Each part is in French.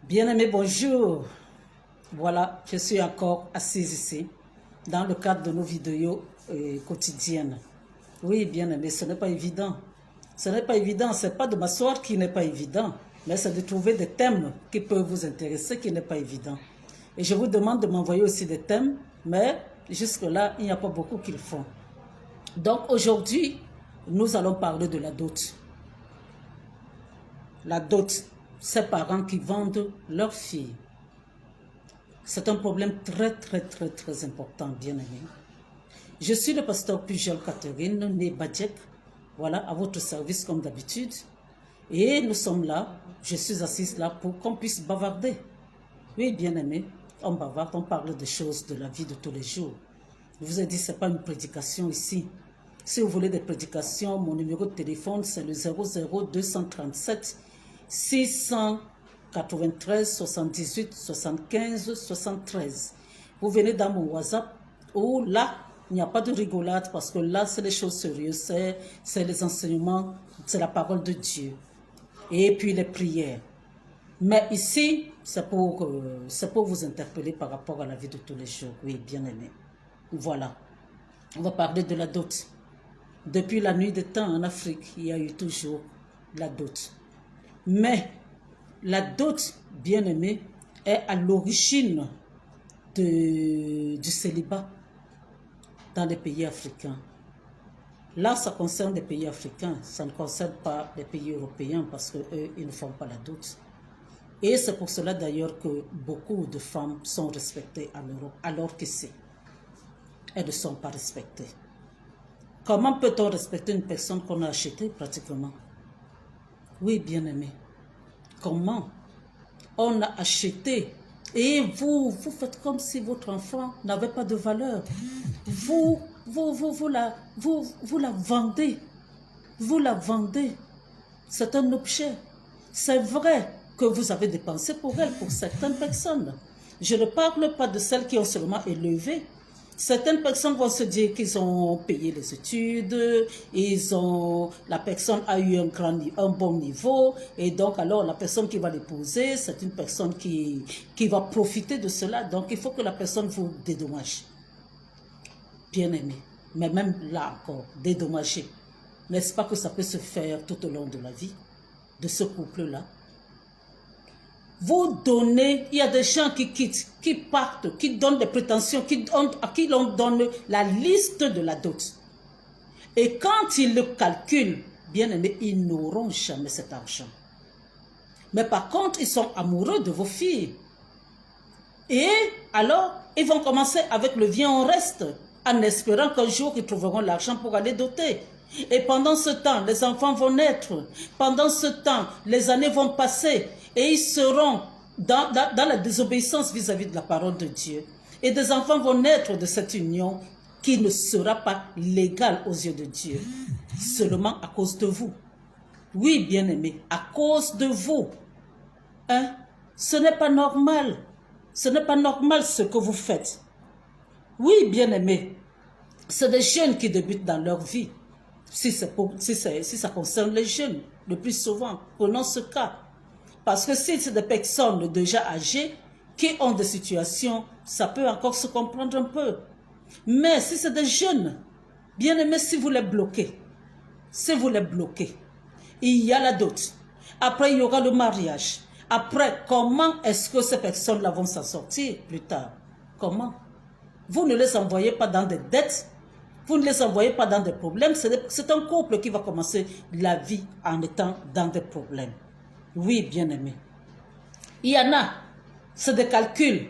Bien-aimé, bonjour. Voilà, je suis encore assise ici dans le cadre de nos vidéos quotidiennes. Oui, bien-aimé, ce n'est pas évident. Ce n'est pas évident, ce n'est pas de m'asseoir qui n'est pas évident, mais c'est de trouver des thèmes qui peuvent vous intéresser qui n'est pas évident. Et je vous demande de m'envoyer aussi des thèmes, mais jusque-là, il n'y a pas beaucoup qui le font. Donc aujourd'hui, nous allons parler de la dot. La dot, ces parents qui vendent leurs filles. C'est un problème très important, bien-aimé. Je suis le pasteur Pujol Catherine, né Badjek, voilà, à votre service comme d'habitude. Et nous sommes là, je suis assise là pour qu'on puisse bavarder. Oui, bien-aimé, on bavarde, on parle des choses de la vie de tous les jours. Je vous ai dit, ce n'est pas une prédication ici. Si vous voulez des prédications, mon numéro de téléphone, c'est le 00237 693 78 75 73. Vous venez dans mon WhatsApp où là, il n'y a pas de rigolade parce que là, c'est les choses sérieuses, c'est les enseignements, c'est la parole de Dieu. Et puis les prières. Mais ici, c'est pour vous interpeller par rapport à la vie de tous les jours. Oui, bien aimé. Voilà. On va parler de la dot. Depuis la nuit des temps en Afrique, il y a eu toujours la dot. Mais la dot, bien aimé, est à l'origine du célibat dans les pays africains. Là, ça concerne les pays africains, ça ne concerne pas les pays européens parce qu'eux, ils ne font pas la dot. Et c'est pour cela d'ailleurs que beaucoup de femmes sont respectées en Europe, alors qu'ici, elles ne sont pas respectées. Comment peut-on respecter une personne qu'on a achetée pratiquement? Oui, bien-aimé. Comment? On a acheté et vous faites comme si votre enfant n'avait pas de valeur. Vous la vendez. Vous la vendez. C'est un objet. C'est vrai que vous avez dépensé pour elle, pour certaines personnes. Je ne parle pas de celles qui ont seulement élevé. Certaines personnes vont se dire qu'ils ont payé les études, la personne a eu un bon niveau, et donc alors la personne qui va l'épouser, c'est une personne qui va profiter de cela. Donc il faut que la personne vous dédommage. Bien aimé, mais même là encore, dédommager. N'est-ce pas que ça peut se faire tout au long de la vie de ce couple-là? Vous donnez, il y a des gens qui quittent, qui partent, qui donnent des prétentions, à qui l'on donne la liste de la dot. Et quand ils le calculent, bien aimé, ils n'auront jamais cet argent. Mais par contre, ils sont amoureux de vos filles. Et alors, ils vont commencer avec le viens en reste, en espérant qu'un jour, ils trouveront l'argent pour aller doter. Et pendant ce temps, les enfants vont naître. Pendant ce temps, les années vont passer. Et ils seront dans la désobéissance vis-à-vis de la parole de Dieu. Et des enfants vont naître de cette union qui ne sera pas légale aux yeux de Dieu. Seulement à cause de vous. Oui, bien-aimés, à cause de vous. Hein? Ce n'est pas normal. Ce n'est pas normal ce que vous faites. Oui, bien-aimés, c'est des jeunes qui débutent dans leur vie. Si ça concerne les jeunes, le plus souvent, prenons ce cas. Parce que si c'est des personnes déjà âgées qui ont des situations, ça peut encore se comprendre un peu. Mais si c'est des jeunes, bien aimés, si vous les bloquez, il y a la dot. Après, il y aura le mariage. Après, comment est-ce que ces personnes-là vont s'en sortir plus tard? Comment? Vous ne les envoyez pas dans des dettes. Vous ne les envoyez pas dans des problèmes. C'est un couple qui va commencer la vie en étant dans des problèmes. Oui, bien-aimé. Il y en a, c'est des calculs.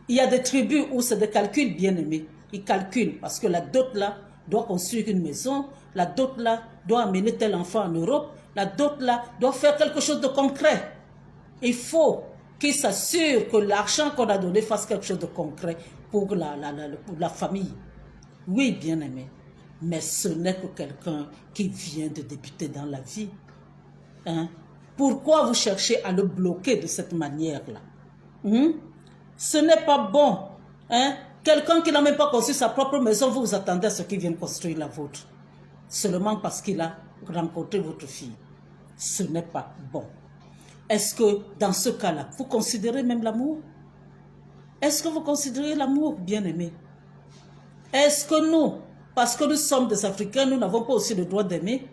Il y a des tribus où c'est des calculs, bien-aimés. Ils calculent parce que la dot là doit construire une maison. La dot là doit amener tel enfant en Europe. La dot là doit faire quelque chose de concret. Il faut qu'ils s'assurent que l'argent qu'on a donné fasse quelque chose de concret pour la famille. Oui, bien-aimé, mais ce n'est que quelqu'un qui vient de débuter dans la vie. Hein? Pourquoi vous cherchez à le bloquer de cette manière-là? Ce n'est pas bon. Hein? Quelqu'un qui n'a même pas construit sa propre maison, vous vous attendez à ce qu'il vienne construire la vôtre. Seulement parce qu'il a rencontré votre fille. Ce n'est pas bon. est-ce que dans ce cas-là, vous considérez même l'amour? Est-ce que vous considérez l'amour, bien-aimé? Est-ce que nous, parce que nous sommes des Africains, nous n'avons pas aussi le droit d'aimer?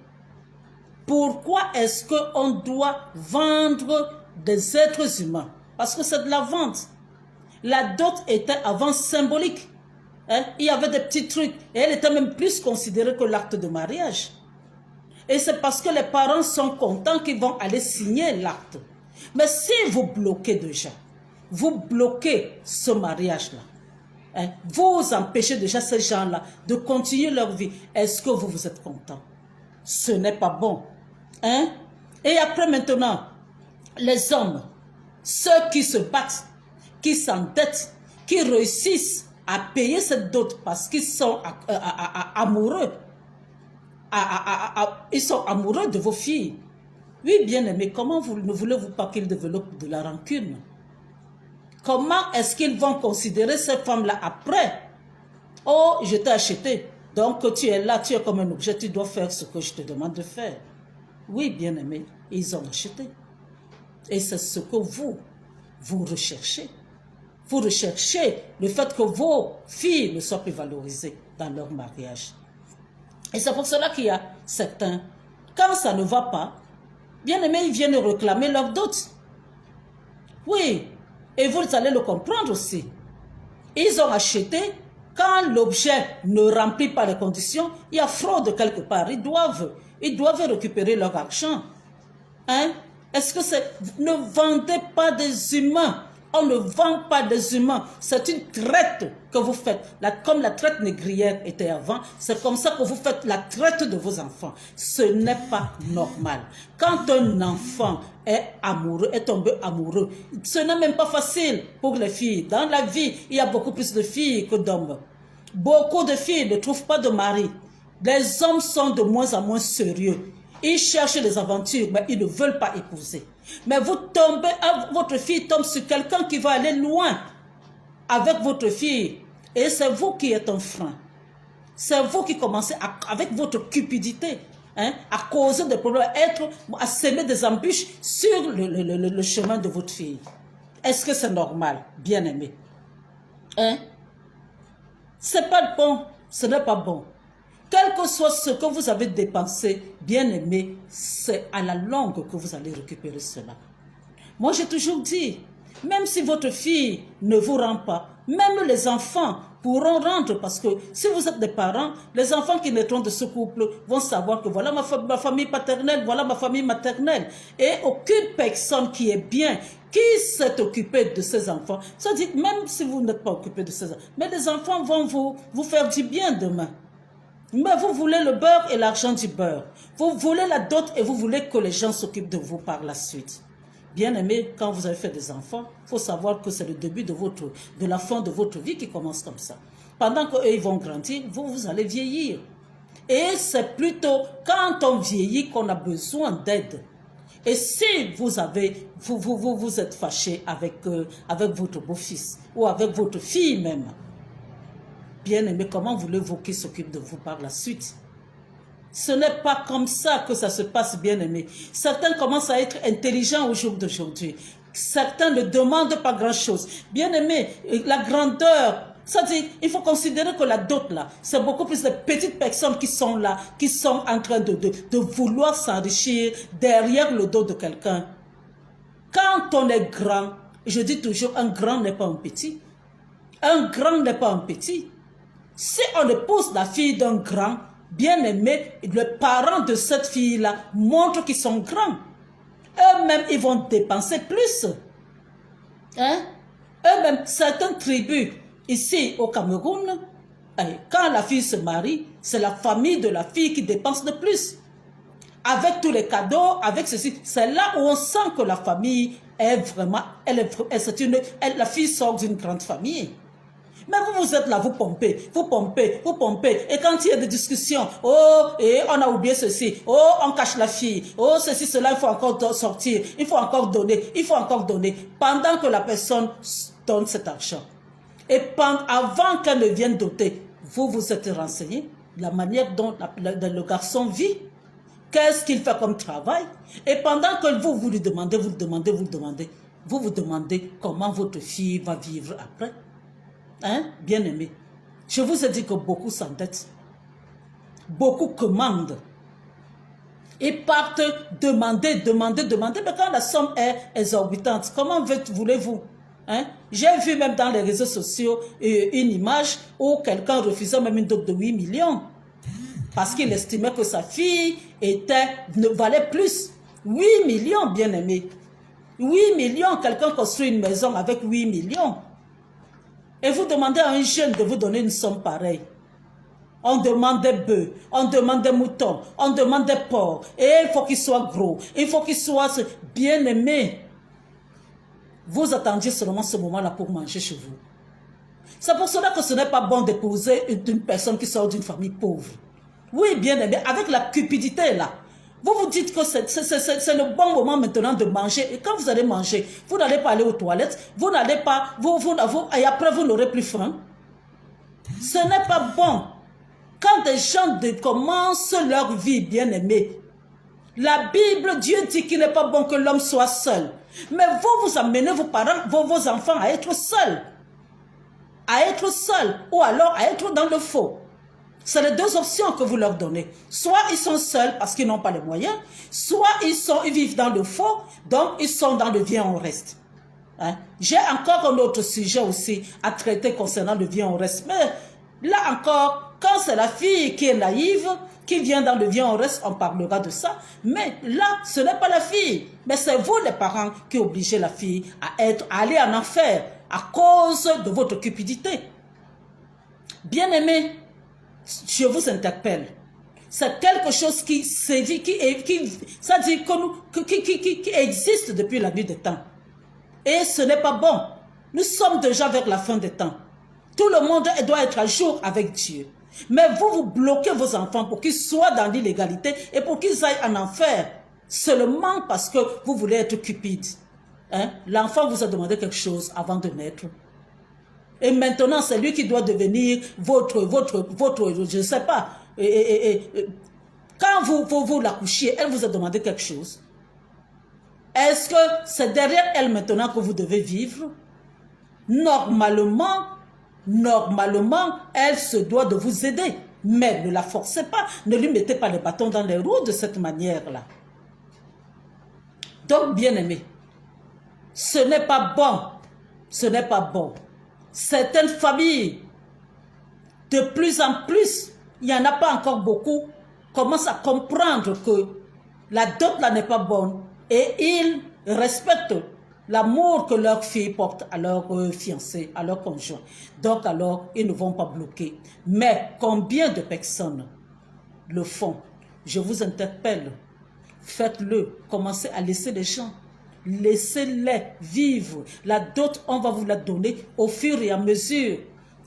Pourquoi est-ce qu'on doit vendre des êtres humains? Parce que c'est de la vente. La dot était avant symbolique. Hein? Il y avait des petits trucs. Et elle était même plus considérée que l'acte de mariage. Et c'est parce que les parents sont contents qu'ils vont aller signer l'acte. Mais si vous bloquez déjà, vous bloquez ce mariage-là, hein, vous empêchez déjà ces gens-là de continuer leur vie, est-ce que vous êtes content? Ce n'est pas bon. Hein? Et après maintenant, les hommes, ceux qui se battent, qui s'endettent, qui réussissent à payer cette dot parce qu'ils sont amoureux, ils sont amoureux de vos filles. Oui, bien aimé, comment ne voulez-vous pas qu'ils développent de la rancune? Comment est-ce qu'ils vont considérer ces femmes-là après? Oh, je t'ai acheté, donc tu es là, tu es comme un objet, tu dois faire ce que je te demande de faire. Oui, bien aimé, ils ont acheté. Et c'est ce que vous recherchez. Vous recherchez le fait que vos filles ne soient plus valorisées dans leur mariage. Et c'est pour cela qu'il y a certains, quand ça ne va pas, bien aimé, ils viennent réclamer leur dot. Oui, et vous allez le comprendre aussi. Ils ont acheté, quand l'objet ne remplit pas les conditions, il y a fraude quelque part. Ils doivent récupérer leur argent. Hein? Est-ce que c'est... Ne vendez pas des humains. On ne vend pas des humains. C'est une traite que vous faites. Comme la traite négrière était avant, c'est comme ça que vous faites la traite de vos enfants. Ce n'est pas normal. Quand un enfant est amoureux, est tombé amoureux, ce n'est même pas facile pour les filles. Dans la vie, il y a beaucoup plus de filles que d'hommes. Beaucoup de filles ne trouvent pas de mari. Les hommes sont de moins en moins sérieux. Ils cherchent des aventures, mais ils ne veulent pas épouser. Mais vous tombez, votre fille tombe sur quelqu'un qui va aller loin avec votre fille. Et c'est vous qui êtes un frein. C'est vous qui commencez avec votre cupidité, hein, à causer des problèmes, à semer des embûches sur le chemin de votre fille. Est-ce que c'est normal, bien aimé? Hein? C'est pas bon, ce n'est pas bon. Quel que soit ce que vous avez dépensé, bien aimé, c'est à la longue que vous allez récupérer cela. Moi, j'ai toujours dit, même si votre fille ne vous rend pas, même les enfants pourront rendre, parce que si vous êtes des parents, les enfants qui naîtront de ce couple vont savoir que voilà ma famille paternelle, voilà ma famille maternelle. Et aucune personne qui est bien, qui s'est occupée de ces enfants, ça dit, même si vous n'êtes pas occupé de ces enfants, mais les enfants vont vous faire du bien demain. Mais vous voulez le beurre et l'argent du beurre. Vous voulez la dot et vous voulez que les gens s'occupent de vous par la suite. Bien aimé, quand vous avez fait des enfants, il faut savoir que c'est le début de la fin de votre vie qui commence comme ça. Pendant qu'eux, ils vont grandir, vous allez vieillir. Et c'est plutôt quand on vieillit qu'on a besoin d'aide. Et si vous êtes fâché avec votre beau-fils ou avec votre fille même, bien aimé, comment voulez-vous qu'il s'occupe de vous par la suite? Ce n'est pas comme ça que ça se passe, bien aimé. Certains commencent à être intelligents au jour d'aujourd'hui. Certains ne demandent pas grand-chose. Bien aimé, la grandeur, ça dit, il faut considérer que la dot là, c'est beaucoup plus de petites personnes qui sont là, qui sont en train de vouloir s'enrichir derrière le dos de quelqu'un. Quand on est grand, je dis toujours, un grand n'est pas un petit. Un grand n'est pas un petit. Si on épouse la fille d'un grand, bien aimé, les parents de cette fille-là montrent qu'ils sont grands. Eux-mêmes, ils vont dépenser plus. Hein? Eux-mêmes, certaines tribus, ici au Cameroun, quand la fille se marie, c'est la famille de la fille qui dépense le plus. Avec tous les cadeaux, avec ceci, c'est là où on sent que la famille est vraiment, la fille sort d'une grande famille. Mais vous êtes là, vous pompez. Et quand il y a des discussions, oh, et on a oublié ceci, oh, on cache la fille, oh, ceci, cela, il faut encore sortir, il faut encore donner, pendant que la personne donne cet argent. Et avant qu'elle ne vienne doter, vous êtes renseigné, la manière dont le garçon vit. qu'est-ce qu'il fait comme travail. Et pendant que vous lui demandez, vous vous demandez comment votre fille va vivre après. Hein, bien aimé. Je vous ai dit que beaucoup s'endettent. Beaucoup commandent. Ils partent demander. Mais quand la somme est exorbitante, comment voulez-vous? Hein? J'ai vu même dans les réseaux sociaux une image où quelqu'un refusait même une dot de 8 millions. Parce qu'il estimait que sa fille valait plus. 8 millions, bien aimé. 8 millions, quelqu'un construit une maison avec 8 millions. Et vous demandez à un jeune de vous donner une somme pareille. On demande des bœufs, on demande des moutons, on demande des porcs. Et il faut qu'ils soient gros, il faut qu'ils soient bien aimés. Vous attendiez seulement ce moment-là pour manger chez vous. C'est pour cela que ce n'est pas bon d'épouser une personne qui sort d'une famille pauvre. Oui, bien aimé, avec la cupidité là. Vous vous dites que c'est le bon moment maintenant de manger. Et quand vous allez manger, vous n'allez pas aller aux toilettes, vous n'allez pas, et après vous n'aurez plus faim. Ce n'est pas bon. Quand des gens commencent leur vie, bien aimée, la Bible, Dieu dit qu'il n'est pas bon que l'homme soit seul. Mais vous amenez vos parents, vos enfants à être seuls. À être seuls ou alors à être dans le faux. C'est les deux options que vous leur donnez. Soit ils sont seuls parce qu'ils n'ont pas les moyens, soit ils vivent dans le faux, donc ils sont dans le viens on reste. Hein? J'ai encore un autre sujet aussi à traiter concernant le viens on reste. Mais là encore, quand c'est la fille qui est naïve, qui vient dans le viens on reste, on parlera de ça. Mais là, ce n'est pas la fille, mais c'est vous les parents qui obligez la fille à aller en enfer à cause de votre cupidité. Bien aimé, je vous interpelle. C'est quelque chose qui sévit, qui existe depuis la nuit des temps. Et ce n'est pas bon. Nous sommes déjà vers la fin des temps. Tout le monde doit être à jour avec Dieu. Mais vous bloquez vos enfants pour qu'ils soient dans l'illégalité et pour qu'ils aillent en enfer. Seulement parce que vous voulez être cupide. Hein? L'enfant vous a demandé quelque chose avant de naître. Et maintenant, c'est lui qui doit devenir votre je ne sais pas. Quand vous l'accouchiez, elle vous a demandé quelque chose. Est-ce que c'est derrière elle maintenant que vous devez vivre? Normalement, elle se doit de vous aider. Mais ne la forcez pas. Ne lui mettez pas les bâtons dans les roues de cette manière-là. Donc, bien aimé, ce n'est pas bon. Ce n'est pas bon. Certaines familles, de plus en plus, il n'y en a pas encore beaucoup, commencent à comprendre que la dot là n'est pas bonne et ils respectent l'amour que leur fille porte à leur fiancé, à leur conjoint. Donc alors, ils ne vont pas bloquer. Mais combien de personnes le font? Je vous interpelle. Faites-le. Commencez à laisser les gens. Laissez-les vivre. La dot, on va vous la donner au fur et à mesure.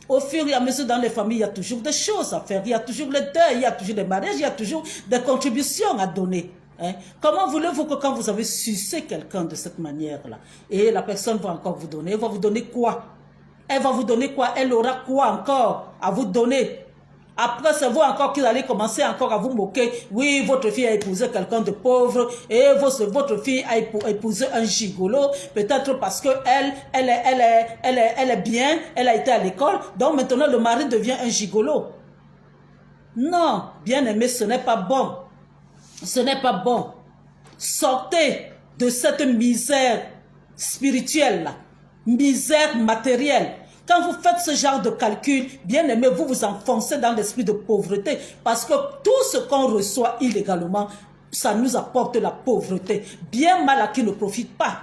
Au fur et à mesure, dans les familles, il y a toujours des choses à faire. Il y a toujours les deuils, il y a toujours les mariages, il y a toujours des contributions à donner. Hein? Comment voulez-vous que quand vous avez sucé quelqu'un de cette manière-là, et la personne va encore vous donner, elle va vous donner quoi? Elle va vous donner quoi? Elle aura quoi encore à vous donner? Après, c'est vous encore qui allez commencer encore à vous moquer. Oui, votre fille a épousé quelqu'un de pauvre et votre fille a épousé un gigolo. Peut-être parce que elle est bien, elle a été à l'école. Donc maintenant, le mari devient un gigolo. Non, bien aimé, ce n'est pas bon. Ce n'est pas bon. Sortez de cette misère spirituelle-là. Misère matérielle. Quand vous faites ce genre de calcul, bien aimé, vous vous enfoncez dans l'esprit de pauvreté. Parce que tout ce qu'on reçoit illégalement, ça nous apporte la pauvreté. Bien mal à qui ne profite pas.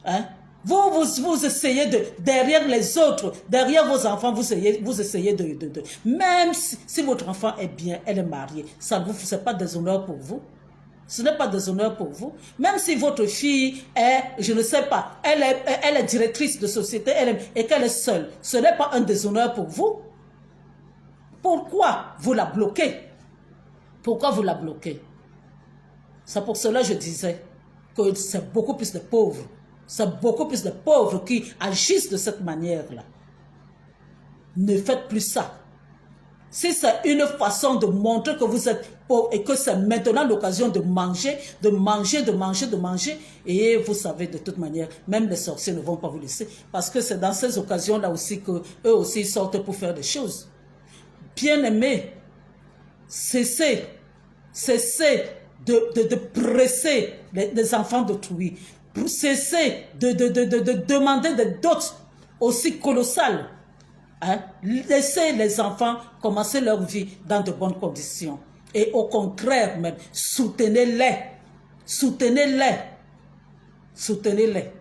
Hein? Vous essayez derrière les autres, derrière vos enfants, vous essayez de même si votre enfant est bien, elle est mariée, ça ne vous fait pas déshonneur pour vous. Ce n'est pas déshonneur pour vous. Même si votre fille est, je ne sais pas, elle est directrice de société et qu'elle est seule, ce n'est pas un déshonneur pour vous. Pourquoi vous la bloquez? Pourquoi vous la bloquez? C'est pour cela que je disais que c'est beaucoup plus de pauvres. C'est beaucoup plus de pauvres qui agissent de cette manière-là. Ne faites plus ça. Si c'est une façon de montrer que vous êtes et que c'est maintenant l'occasion de manger, de manger, de manger, de manger. Et vous savez, de toute manière, même les sorciers ne vont pas vous laisser. Parce que c'est dans ces occasions-là aussi qu'eux aussi sortent pour faire des choses. Bien-aimés, cessez de presser les enfants d'autrui. Cessez de demander des dots aussi colossales. Hein? Laissez les enfants commencer leur vie dans de bonnes conditions. Et au contraire même, soutenez-les. Soutenez-les. Soutenez-les.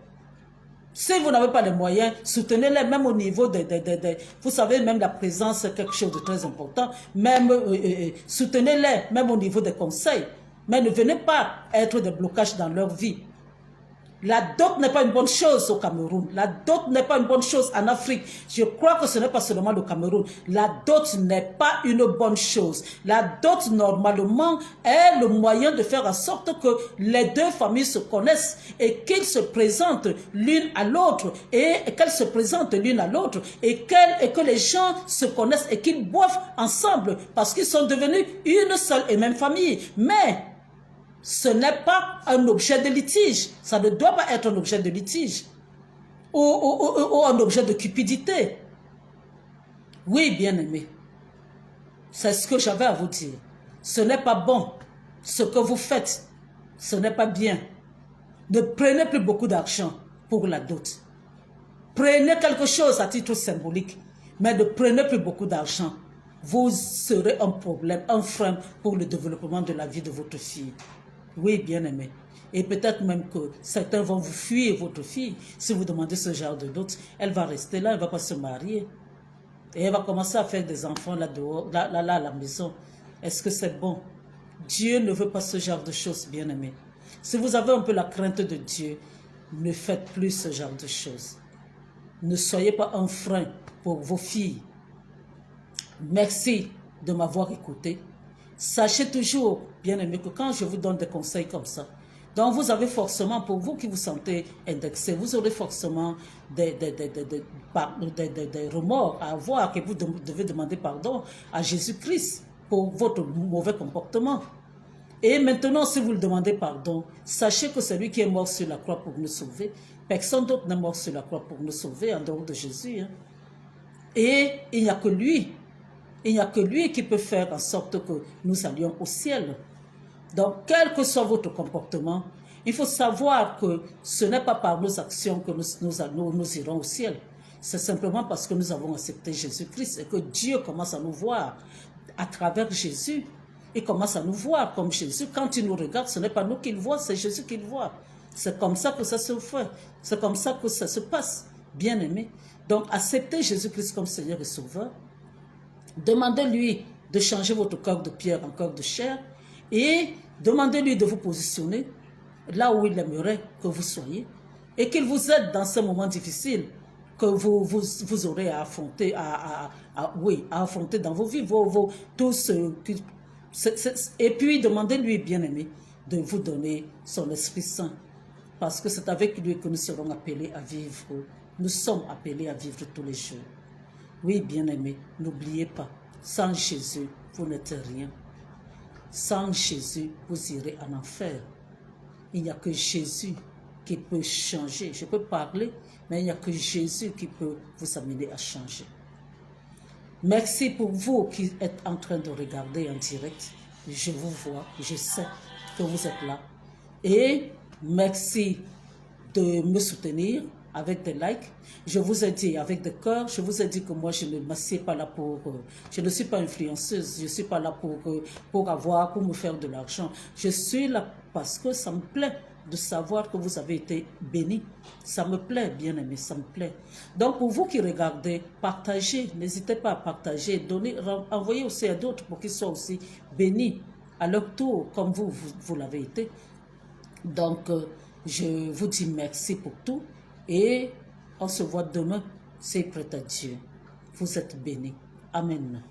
Si vous n'avez pas les moyens, soutenez-les même au niveau vous savez, même la présence c'est quelque chose de très important. Même soutenez-les même au niveau des conseils. Mais ne venez pas être des blocages dans leur vie. La dot n'est pas une bonne chose au Cameroun. La dot n'est pas une bonne chose en Afrique. Je crois que ce n'est pas seulement le Cameroun. La dot n'est pas une bonne chose. La dot, normalement, est le moyen de faire en sorte que les deux familles se connaissent et qu'ils se présentent l'une à l'autre et qu'elles se présentent l'une à l'autre et que les gens se connaissent et qu'ils boivent ensemble parce qu'ils sont devenus une seule et même famille. Mais ce n'est pas un objet de litige. Ça ne doit pas être un objet de litige. Ou un objet de cupidité. Oui, bien-aimés. C'est ce que j'avais à vous dire. Ce n'est pas bon. Ce que vous faites, ce n'est pas bien. Ne prenez plus beaucoup d'argent pour la dot. Prenez quelque chose à titre symbolique. Mais ne prenez plus beaucoup d'argent. Vous serez un problème, un frein pour le développement de la vie de votre fille. Oui, bien-aimé. Et peut-être même que certains vont vous fuir, votre fille. Si vous demandez ce genre de dot, elle va rester là, elle ne va pas se marier. Et elle va commencer à faire des enfants là-dehors, là, à la maison. Est-ce que c'est bon? Dieu ne veut pas ce genre de choses, bien-aimé. Si vous avez un peu la crainte de Dieu, ne faites plus ce genre de choses. Ne soyez pas un frein pour vos filles. Merci de m'avoir écouté. Sachez toujours, bien-aimé, que quand je vous donne des conseils comme ça, donc vous avez forcément, pour vous qui vous sentez indexé, vous aurez forcément des remords à avoir, que vous devez demander pardon à Jésus-Christ pour votre mauvais comportement. Et maintenant, si vous le demandez pardon, sachez que c'est lui qui est mort sur la croix pour nous sauver. Personne d'autre n'est mort sur la croix pour nous sauver en dehors de Jésus. Hein. Et il n'y a que lui. Il n'y a que lui qui peut faire en sorte que nous allions au ciel. Donc, quel que soit votre comportement, il faut savoir que ce n'est pas par nos actions que nous irons au ciel. C'est simplement parce que nous avons accepté Jésus-Christ et que Dieu commence à nous voir à travers Jésus. Il commence à nous voir comme Jésus. Quand il nous regarde, ce n'est pas nous qu'il voit, c'est Jésus qu'il voit. C'est comme ça que ça se fait. C'est comme ça que ça se passe, bien aimé. Donc, acceptez Jésus-Christ comme Seigneur et Sauveur. Demandez-lui de changer votre cœur de pierre en cœur de chair et demandez-lui de vous positionner là où il aimerait que vous soyez et qu'il vous aide dans ces moments difficiles que vous aurez à affronter, à affronter dans vos vies, et puis demandez-lui, bien-aimé, de vous donner son Esprit Saint parce que c'est avec lui que nous serons appelés à vivre. Nous sommes appelés à vivre tous les jours. Oui, bien-aimé, n'oubliez pas, sans Jésus, vous n'êtes rien. Sans Jésus, vous irez en enfer. Il n'y a que Jésus qui peut changer. Je peux parler, mais il n'y a que Jésus qui peut vous amener à changer. Merci pour vous qui êtes en train de regarder en direct. Je vous vois, je sais que vous êtes là. Et merci de me soutenir avec des likes. Je vous ai dit avec des cœurs, je vous ai dit que moi je ne m'assieds pas là pour... je ne suis pas influenceuse, je ne suis pas là pour me faire de l'argent. Je suis là parce que ça me plaît de savoir que vous avez été bénis. Ça me plaît, bien aimé, ça me plaît. Donc pour vous qui regardez, partagez, n'hésitez pas à partager, envoyez aussi à d'autres pour qu'ils soient aussi bénis à leur tour, comme vous l'avez été. Donc je vous dis merci pour tout. Et on se voit demain, c'est prêt à Dieu. Vous êtes bénis. Amen.